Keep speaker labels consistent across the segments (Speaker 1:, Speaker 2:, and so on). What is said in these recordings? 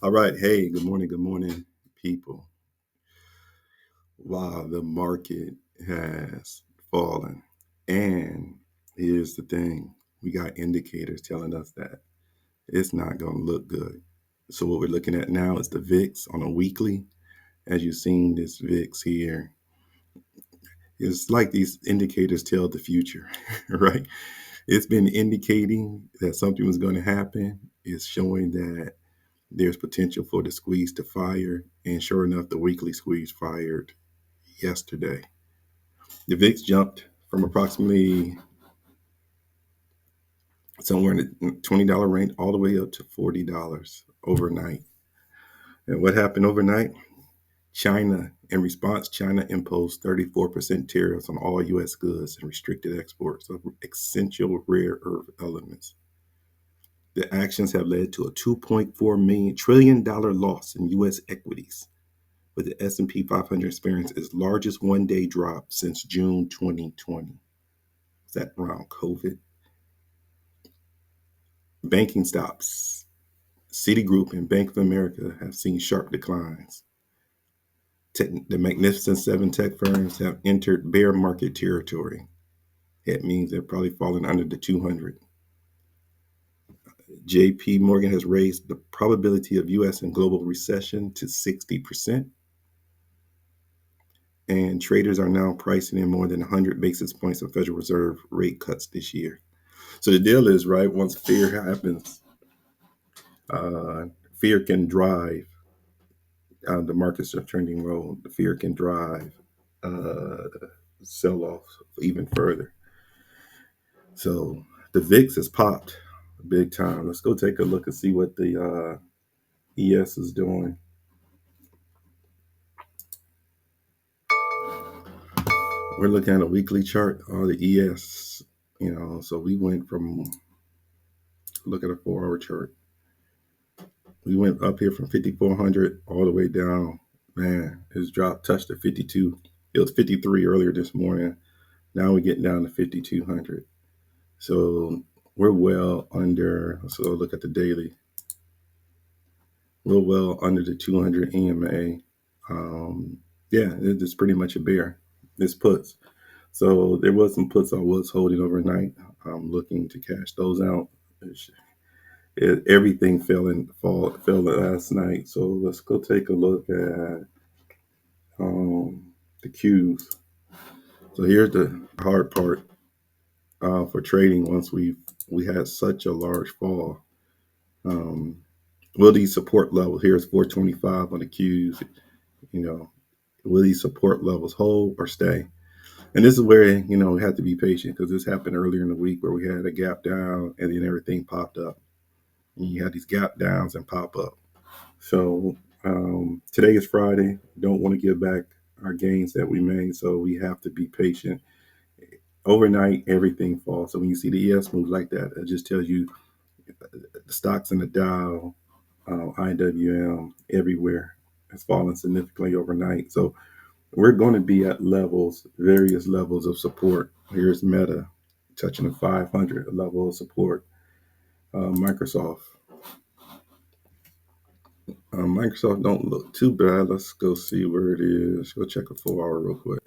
Speaker 1: All right. Hey, good morning, people. Wow, the market has fallen. And here's the thing, we got indicators telling us that it's not going to look good. So, what we're looking at now is the VIX on a weekly. As you've seen, this VIX here, it's like these indicators tell the future, right? It's been indicating that something was going to happen. It's showing that there's potential for the squeeze to fire. And sure enough, the weekly squeeze fired yesterday. The VIX jumped from approximately somewhere in the $20 range all the way up to $40 overnight. And what happened overnight? China, in response, China imposed 34% tariffs on all U.S. goods and restricted exports of essential rare earth elements. The actions have led to a $2.4 trillion loss in U.S. equities, with the S&P 500 experiencing its largest one-day drop since June 2020. Is that around COVID? Banking stops. Citigroup and Bank of America have seen sharp declines. The Magnificent Seven tech firms have entered bear market territory. That means they're probably falling under the 200. JP Morgan has raised the probability of U.S. and global recession to 60%. And traders are now pricing in more than 100 basis points of Federal Reserve rate cuts this year. So the deal is, right, once fear happens, fear can drive the markets are trending low. The fear can drive uh, sell off even further. So the VIX has popped big time. Let's go take a look and see what the ES is doing. We're looking at a weekly chart on the ES. So we went from look at a 4 hour chart. We went up here from 5,400 all the way down. Man, it's dropped, touched at 52. It was 53 earlier this morning. Now we're getting down to 5,200. So we're well under. So look at the daily. We're well under the 200 EMA. Yeah, it's pretty much a bear. This puts. So there was some puts I was holding overnight. I'm looking to cash those out. Everything fell last night. So let's go take a look at the Qs. So here's the hard part for trading. Once we had such a large fall, will these support levels? Here's 425 on the Qs. Will these support levels hold or stay? And this is where we have to be patient, because this happened earlier in the week where we had a gap down and then everything popped up. And you have these gap downs and pop up. So today is Friday. Don't want to give back our gains that we made, so we have to be patient. Overnight, everything falls. So when you see the ES move like that, it just tells you the stocks in the Dow, IWM, everywhere has fallen significantly overnight. So we're going to be at various levels of support. Here's Meta touching the 500 level of support. Microsoft don't look too bad. Let's go see where it is. Go check a 4 hour real quick.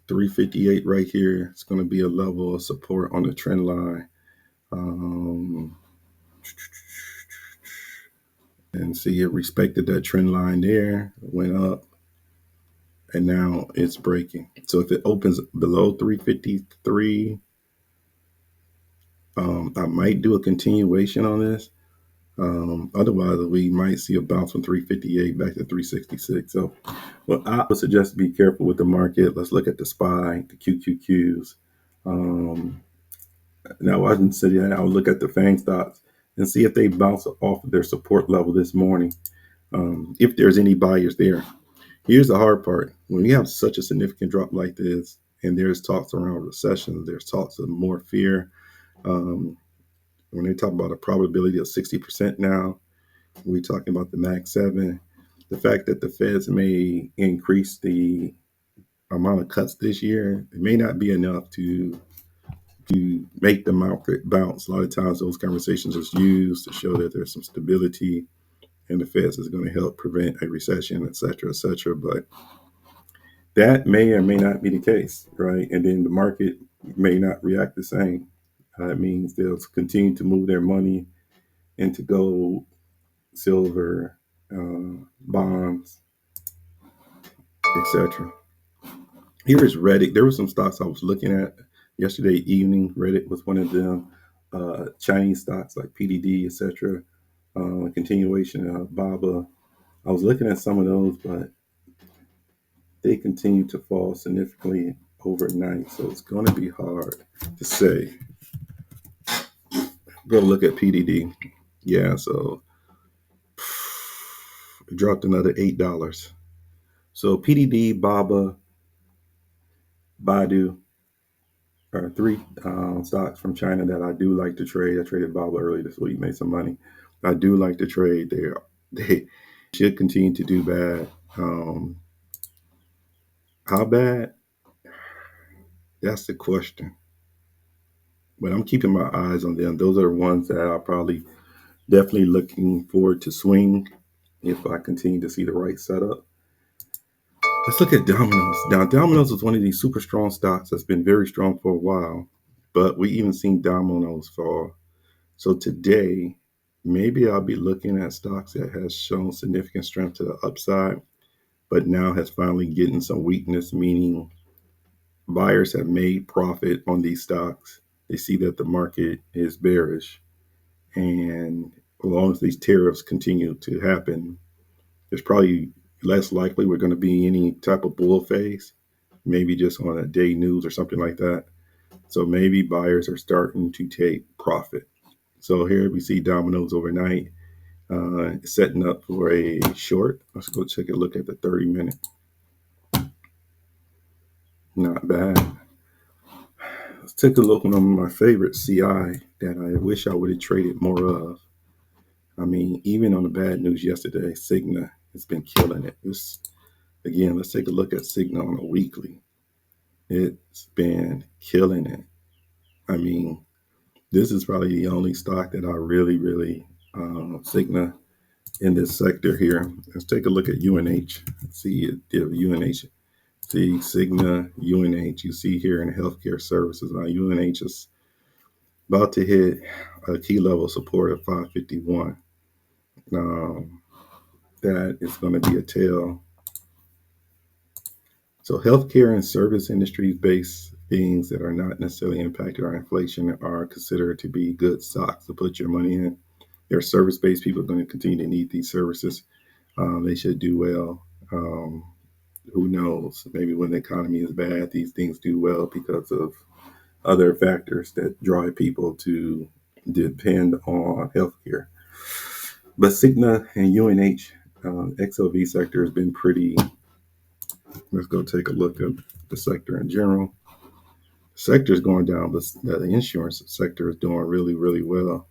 Speaker 1: 358 right here. It's going to be a level of support on the trend line. And see, it respected that trend line there, went up, and now it's breaking. So if it opens below 353, I might do a continuation on this. Otherwise, we might see a bounce from 358 back to 366. So, well, I would suggest be careful with the market. Let's look at the SPY, the QQQs. Now, I didn't say that. I'll look at the FANG stocks and see if they bounce off of their support level this morning. If there's any buyers there. Here's the hard part. When you have such a significant drop like this, and there's talks around recession, there's talks of more fear. When they talk about a probability of 60% now, we're talking about the Max 7. The fact that the Feds may increase the amount of cuts this year, it may not be enough to make the market bounce. A lot of times those conversations are used to show that there's some stability. and the Feds is going to help prevent a recession, et cetera, et cetera. But that may or may not be the case, right? And then the market may not react the same. It means they'll continue to move their money into gold, silver, bonds, etc. Here is Reddit. There were some stocks I was looking at yesterday evening. Reddit was one of them. Chinese stocks like PDD, etc. Continuation of BABA. I was looking at some of those, but they continue to fall significantly overnight. So it's going to be hard to say. Go look at PDD. Yeah, so it dropped another $8. So PDD, BABA, Baidu are three stocks from China that I do like to trade. I traded BABA early this week, made some money. I do like to trade. They should continue to do bad. How bad? That's the question. But I'm keeping my eyes on them. Those are the ones that I'll probably definitely looking forward to swing if I continue to see the right setup. Let's look at Domino's. Now, Domino's is one of these super strong stocks that's been very strong for a while, but we even seen Domino's fall. So today, maybe I'll be looking at stocks that has shown significant strength to the upside, but now has finally getting some weakness, meaning buyers have made profit on these stocks. They see that the market is bearish. And as long as these tariffs continue to happen, there's probably less likely we're going to be any type of bull phase, maybe just on a day news or something like that. So maybe buyers are starting to take profit. So here we see Domino's overnight setting up for a short. Let's go take a look at the 30-minute. Not bad. Let's take a look at one of my favorite CI that I wish I would have traded more of. I mean, even on the bad news yesterday, Cigna has been killing it. Again, let's take a look at Cigna on a weekly. It's been killing it. I mean, this is probably the only stock that I really Cigna in this sector here. Let's take a look at UNH. See if UNH, see Cigna, UNH. You see here in healthcare services. Now UNH is about to hit a key level support of 551. That is going to be a tail. So healthcare and service industries based things that are not necessarily impacted by inflation are considered to be good stocks to put your money in. They're service-based. People are going to continue to need these services. They should do well. Who knows? Maybe when the economy is bad, these things do well because of other factors that drive people to depend on healthcare. But Cigna and UNH, XLV sector has been pretty. Let's go take a look at the sector in general. The sector is going down, but the insurance sector is doing really well.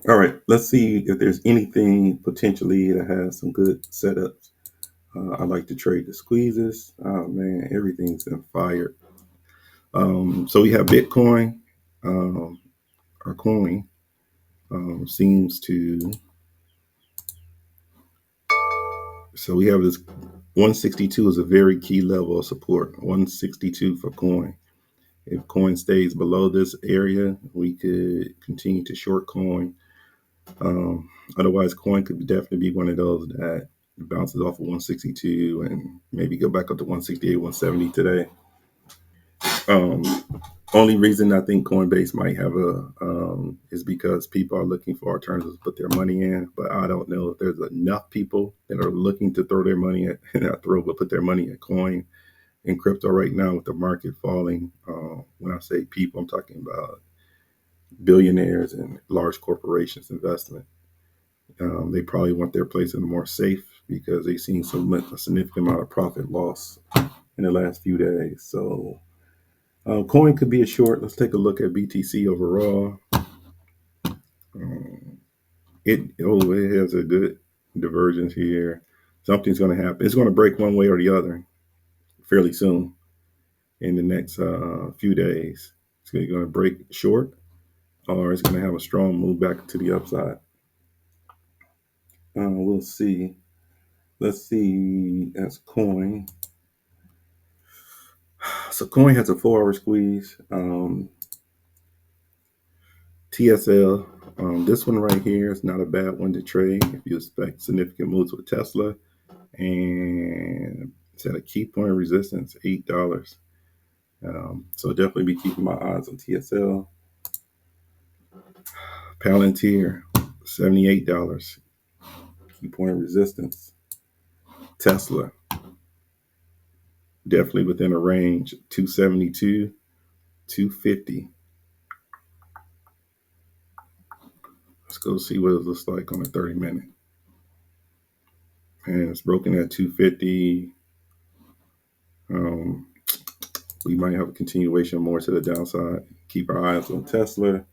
Speaker 1: All right, let's see if there's anything potentially that has some good setups. I like to trade the squeezes. Oh man, everything's been fired. So we have Bitcoin. Our coin seems to. So we have this 162 is a very key level of support. 162 for coin. If coin stays below this area, we could continue to short coin. Otherwise, coin could definitely be one of those that bounces off of 162 and maybe go back up to 168, 170 today. Only reason I think Coinbase might have is because people are looking for alternatives to put their money in, but I don't know if there's enough people that are looking to throw their money at, not throw, but put their money at coin in crypto right now with the market falling. When I say people, I'm talking about billionaires and large corporations investment. They probably want their place in the more safe because they've seen a significant amount of profit loss in the last few days. So coin could be a short. Let's take a look at BTC overall. It has a good divergence here. Something's going to happen. It's going to break one way or the other fairly soon in the next few days. It's going to break short or it's going to have a strong move back to the upside. We'll see. Let's see. That's coin. So coin has a 4-hour squeeze. TSL. This one right here is not a bad one to trade if you expect significant moves with Tesla. And it's at a key point of resistance, $8. So definitely be keeping my eyes on TSL. Palantir, $78. Key point of resistance. Tesla, definitely within a range, 272, 250. Let's go see what it looks like on a 30-minute. And it's broken at 250. We might have a continuation more to the downside. Keep our eyes on Tesla.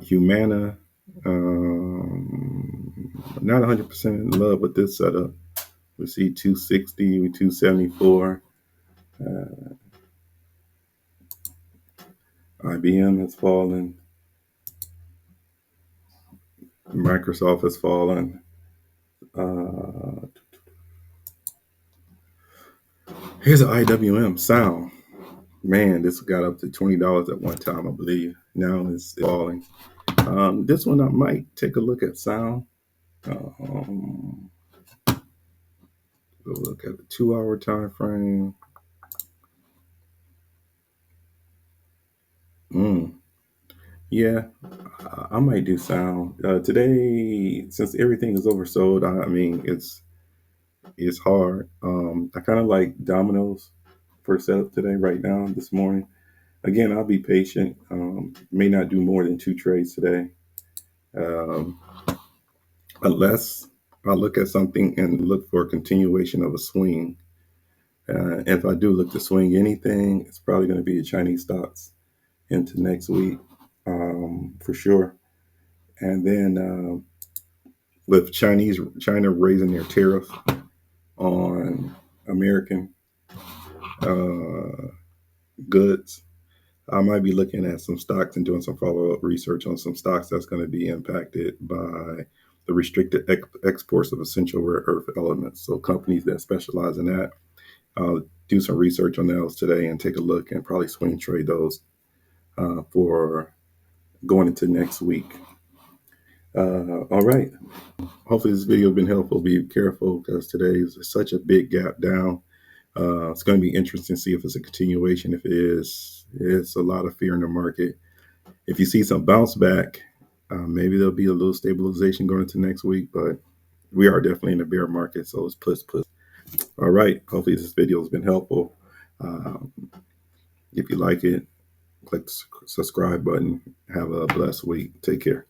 Speaker 1: Humana, not 100% in love with this setup. We see 260, 274. IBM has fallen. Microsoft has fallen. Here's an IWM, Sound. Man, this got up to $20 at one time, I believe. Now it's falling. This one I might take a look at Sound. We'll look at the 2-hour time frame. Yeah, I might do Sound today. Since everything is oversold, I mean it's hard. I kind of like Domino's for setup today, right now, this morning. Again, I'll be patient. May not do more than 2 trades today, um, unless I look at something and look for a continuation of a swing. If I do look to swing anything, it's probably going to be the Chinese stocks into next week, for sure. And then with China raising their tariff on American uh, goods, I might be looking at some stocks and doing some follow-up research on some stocks that's going to be impacted by the restricted exports of essential rare earth elements. So companies that specialize in that, I'll do some research on those today and take a look and probably swing trade those for going into next week. All right. Hopefully this video has been helpful. Be careful because today is such a big gap down. It's going to be interesting to see if it's a continuation. If it is, it's a lot of fear in the market. If you see some bounce back, maybe there'll be a little stabilization going into next week, but we are definitely in a bear market, so it's push. All right. Hopefully this video has been helpful. Um, if you like it, click the subscribe button. Have a blessed week. Take care.